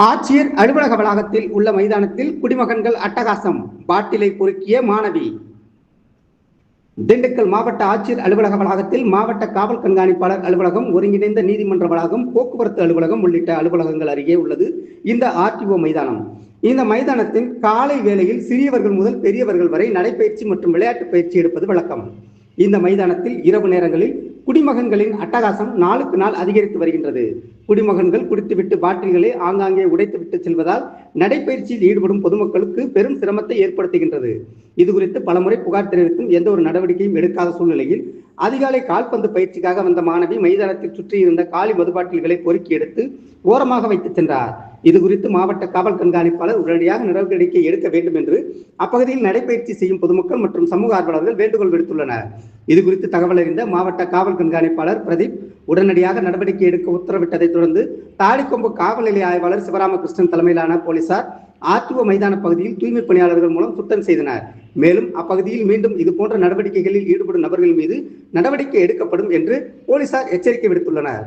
ஆட்சியர் அலுவலக வளாகத்தில் உள்ள மைதானத்தில் குடிமகன்கள் அட்டகாசம், பாட்டிலை பொறுக்கிய மாணவி. திண்டுக்கல் மாவட்ட ஆட்சியர் அலுவலக வளாகத்தில் மாவட்ட காவல் கண்காணிப்பாளர் அலுவலகம், ஒருங்கிணைந்த நீதிமன்ற வளாகம், போக்குவரத்து அலுவலகம் உள்ளிட்ட அலுவலகங்கள் அருகே உள்ளது இந்த ஆர்டிஓ மைதானம். இந்த மைதானத்தில் காலை வேளையில் சிறியவர்கள் முதல் பெரியவர்கள் வரை நடைபயிற்சி மற்றும் விளையாட்டு பயிற்சி எடுப்பது வழக்கம். இந்த மைதானத்தில் இரவு நேரங்களில் குடிமகன்களின் அட்டகாசம் நாளுக்கு நாள் அதிகரித்து வருகின்றது. குடிமகன்கள் குடித்துவிட்டு பாட்டில்களை ஆங்காங்கே உடைத்துவிட்டு செல்வதால் நடைபயிற்சியில் ஈடுபடும் பொதுமக்களுக்கு பெரும் சிரமத்தை ஏற்படுத்துகின்றது. இதுகுறித்து பலமுறை புகார் தெரிவித்தும் எந்த ஒரு நடவடிக்கையும் எடுக்காத சூழ்நிலையில் அதிகாலை கால்பந்து பயிற்சிக்காக வந்த மாணவி மைதானத்தில் சுற்றி இருந்த காலி மதுபாட்டில்களை பொறுக்கி எடுத்து ஓரமாக வைத்து சென்றார். இதுகுறித்து மாவட்ட காவல் கண்காணிப்பாளர் உடனடியாக நடவடிக்கை எடுக்க வேண்டும் என்று அப்பகுதியில் நடைபயிற்சி செய்யும் பொதுமக்கள் மற்றும் சமூக ஆர்வலர்கள் வேண்டுகோள் விடுத்துள்ளனர். இதுகுறித்து தகவல் அறிந்த மாவட்ட காவல் கண்காணிப்பாளர் பிரதீப் உடனடியாக நடவடிக்கை எடுக்க உத்தரவிட்டதை தொடர்ந்து தாடிக்கொம்பு காவல் நிலைய ஆய்வாளர் சிவராமகிருஷ்ணன் தலைமையிலான போலீசார் ஆர்டிஓ மைதான பகுதியில் தூய்மை பணியாளர்கள் மூலம் சுத்தம் செய்தனர். மேலும் அப்பகுதியில் மீண்டும் இதுபோன்ற நடவடிக்கைகளில் ஈடுபடும் நபர்கள் மீது நடவடிக்கை எடுக்கப்படும் என்று போலீசார் எச்சரிக்கை விடுத்துள்ளனர்.